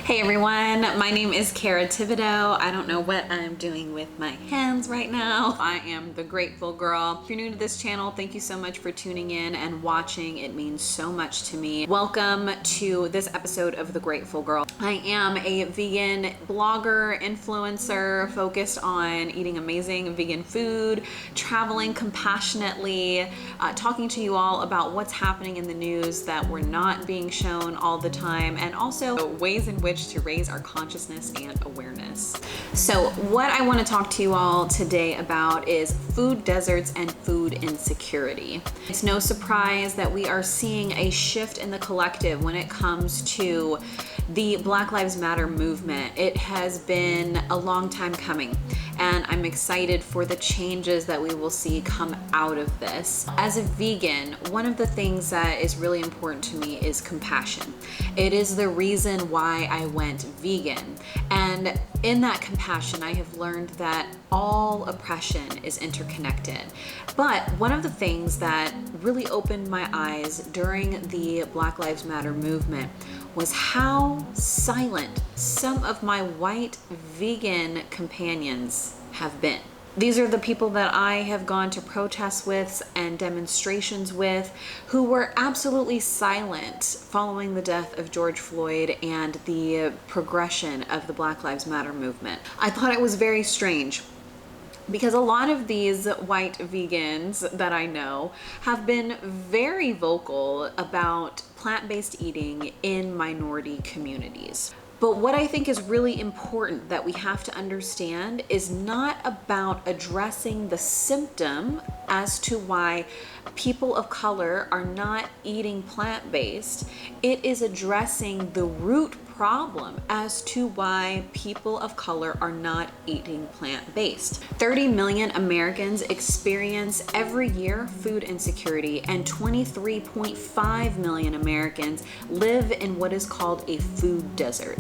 Hey everyone, my name is Kara Thibodeau. I don't know what I'm doing with my hands right now. I am the Grateful Girl. If you're new to this channel, thank you so much for tuning in and watching. It means so much to me. Welcome to this episode of The Grateful Girl. I am a vegan blogger, influencer, focused on eating amazing vegan food, traveling compassionately, talking to you all about what's happening in the news that we're not being shown all the time, and also ways in which to raise our consciousness and awareness. So what I want to talk to you all today about is food deserts and food insecurity. It's no surprise that we are seeing a shift in the collective when it comes to the Black Lives Matter movement. It has been a long time coming, and I'm excited for the changes that we will see come out of this. As a vegan, one of the things that is really important to me is compassion. It is the reason why I went vegan. And in that compassion, I have learned that all oppression is interconnected. But one of the things that really opened my eyes during the Black Lives Matter movement was how silent some of my white vegan companions have been. These are the people that I have gone to protests with and demonstrations with who were absolutely silent following the death of George Floyd and the progression of the Black Lives Matter movement. I thought it was very strange, because a lot of these white vegans that I know have been very vocal about plant-based eating in minority communities. But what I think is really important that we have to understand is not about addressing the symptom as to why people of color are not eating plant-based. It is addressing the root problem as to why people of color are not eating plant-based. 30 million Americans experience every year food insecurity, and 23.5 million Americans live in what is called a food desert.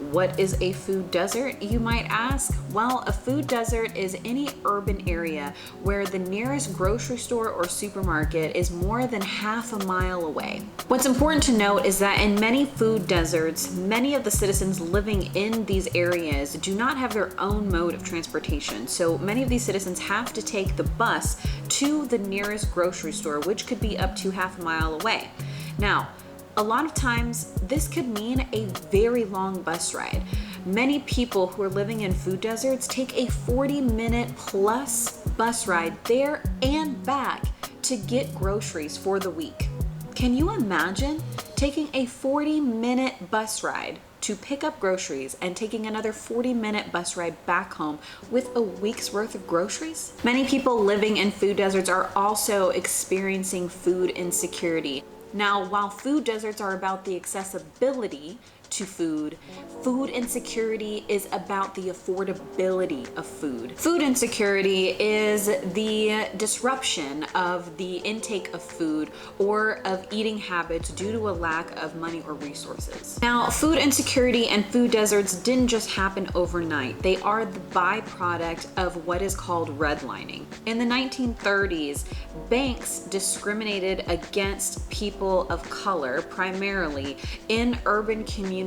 What is a food desert, you might ask? Well, a food desert is any urban area where the nearest grocery store or supermarket is more than half a mile away. What's important to note is that in many food deserts, many of the citizens living in these areas do not have their own mode of transportation. So many of these citizens have to take the bus to the nearest grocery store, which could be up to half a mile away. Now, a lot of times this could mean a very long bus ride. Many people who are living in food deserts take a 40-minute plus bus ride there and back to get groceries for the week. Can you imagine taking a 40-minute bus ride to pick up groceries and taking another 40-minute bus ride back home with a week's worth of groceries? Many people living in food deserts are also experiencing food insecurity. Now, while food deserts are about the accessibility to food, food insecurity is about the affordability of food. Food insecurity is the disruption of the intake of food or of eating habits due to a lack of money or resources. Now, food insecurity and food deserts didn't just happen overnight. They are the byproduct of what is called redlining. In the 1930s, banks discriminated against people of color, primarily in urban communities,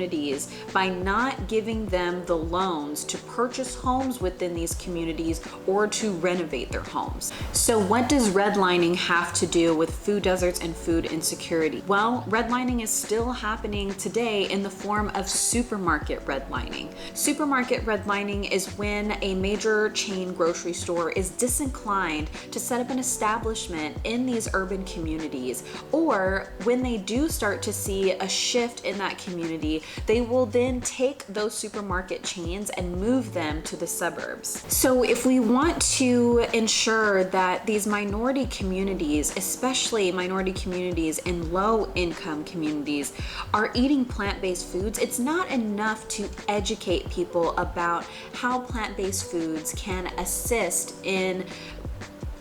by not giving them the loans to purchase homes within these communities or to renovate their homes. So what does redlining have to do with food deserts and food insecurity? Well, redlining is still happening today in the form of supermarket redlining. Supermarket redlining is when a major chain grocery store is disinclined to set up an establishment in these urban communities, or when they do start to see a shift in that community, they will then take those supermarket chains and move them to the suburbs. So if we want to ensure that these minority communities, especially minority communities in low-income communities, are eating plant-based foods, it's not enough to educate people about how plant-based foods can assist in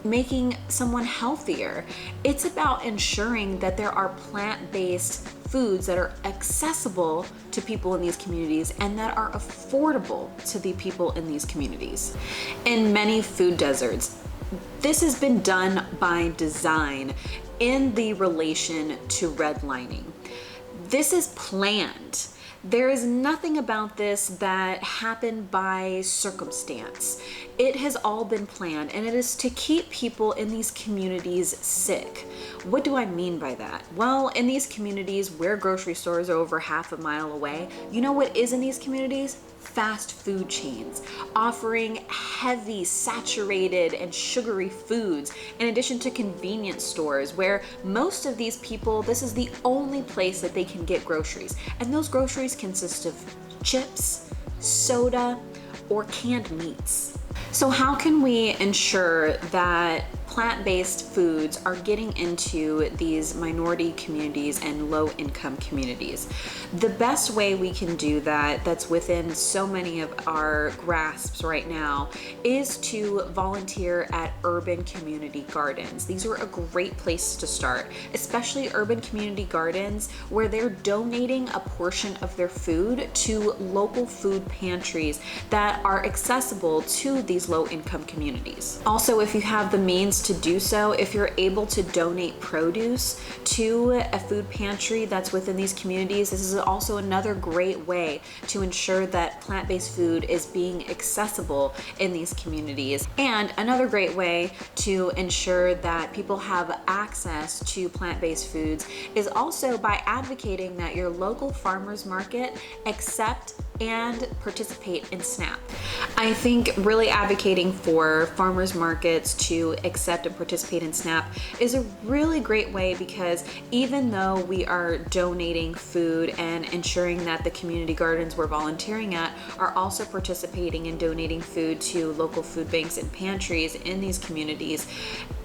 making someone healthier. It's about ensuring that there are plant-based foods that are accessible to people in these communities and that are affordable to the people in these communities. In many food deserts, this has been done by design in the relation to redlining. This is planned. There is nothing about this that happened by circumstance. It has all been planned, and it is to keep people in these communities sick. What do I mean by that? Well, in these communities where grocery stores are over half a mile away, you know what is in these communities? Fast food chains offering heavy, saturated, and sugary foods, in addition to convenience stores where most of these people, this is the only place that they can get groceries. And those groceries consist of chips, soda, or canned meats. So how can we ensure that plant-based foods are getting into these minority communities and low-income communities? The best way we can do that, that's within so many of our grasps right now, is to volunteer at urban community gardens. These are a great place to start, especially urban community gardens where they're donating a portion of their food to local food pantries that are accessible to these low-income communities. Also, if you have the means to do so, if you're able to donate produce to a food pantry that's within these communities, this is also another great way to ensure that plant-based food is being accessible in these communities. And another great way to ensure that people have access to plant-based foods is also by advocating that your local farmers market accept and participate in SNAP. I think really advocating for farmers markets to accept and participate in SNAP is a really great way, because even though we are donating food and ensuring that the community gardens we're volunteering at are also participating in donating food to local food banks and pantries in these communities,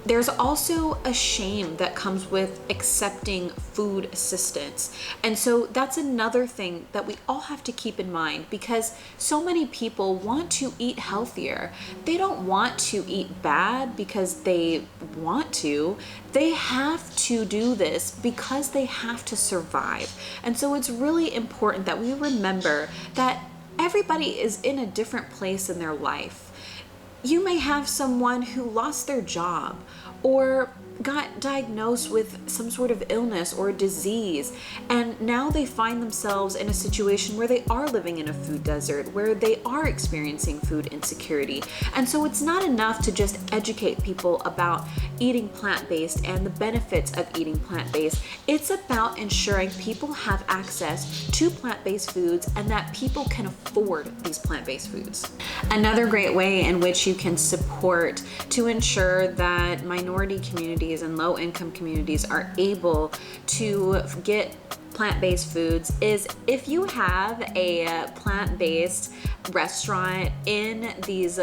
there's also a shame that comes with accepting food assistance. And so that's another thing that we all have to keep in mind, because so many people want to eat healthier. They don't want to eat bad because they want to. They have to do this because they have to survive. And so it's really important that we remember that everybody is in a different place in their life. You may have someone who lost their job or got diagnosed with some sort of illness or disease, and now they find themselves in a situation where they are living in a food desert, where they are experiencing food insecurity. And so it's not enough to just educate people about eating plant-based and the benefits of eating plant-based. It's about ensuring people have access to plant-based foods and that people can afford these plant-based foods. Another great way in which you can support to ensure that minority communities and low-income communities are able to get plant-based foods is if you have a plant-based restaurant in these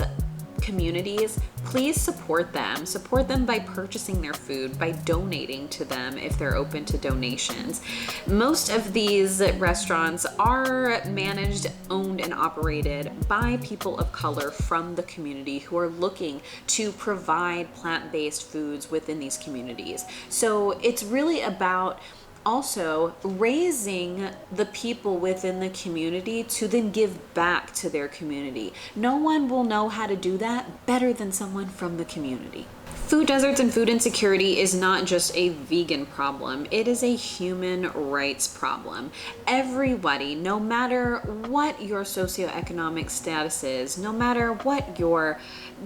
communities, please support them. Support them by purchasing their food, by donating to them if they're open to donations. Most of these restaurants are managed, owned, and operated by people of color from the community who are looking to provide plant-based foods within these communities. So it's really about also raising the people within the community to then give back to their community. No one will know how to do that better than someone from the community. Food deserts and food insecurity is not just a vegan problem, it is a human rights problem. Everybody, no matter what your socioeconomic status is, no matter what your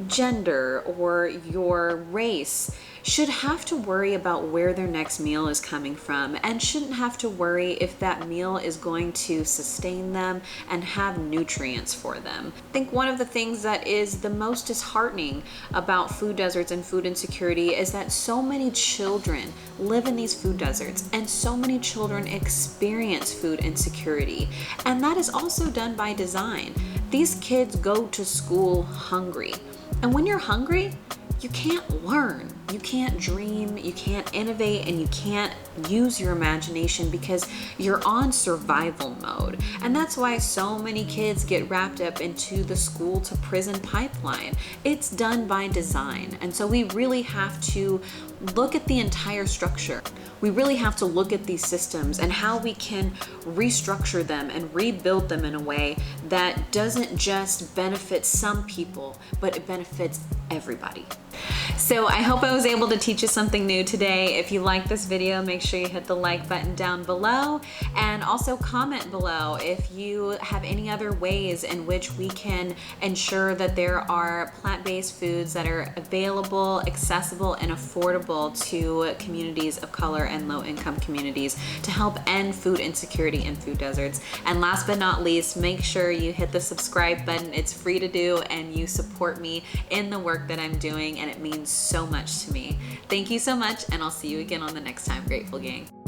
gender or your race, should have to worry about where their next meal is coming from, and shouldn't have to worry if that meal is going to sustain them and have nutrients for them. I think one of the things that is the most disheartening about food deserts and food insecurity is that so many children live in these food deserts and so many children experience food insecurity. And that is also done by design. These kids go to school hungry. And when you're hungry, you can't learn, you can't dream, you can't innovate, and you can't use your imagination because you're on survival mode. And that's why so many kids get wrapped up into the school to prison pipeline. It's done by design. And so we really have to look at the entire structure. We really have to look at these systems and how we can restructure them and rebuild them in a way that doesn't just benefit some people, but it benefits everybody. So I hope I was able to teach you something new today. If you like this video, make sure you hit the like button down below, and also comment below if you have any other ways in which we can ensure that there are plant-based foods that are available, accessible, and affordable to communities of color and low-income communities to help end food insecurity and food deserts. And last but not least, make sure you hit the subscribe button. It's free to do, and you support me in the work that I'm doing, and it means so much to me. Thank you so much, and I'll see you again on the next time, Grateful Gang.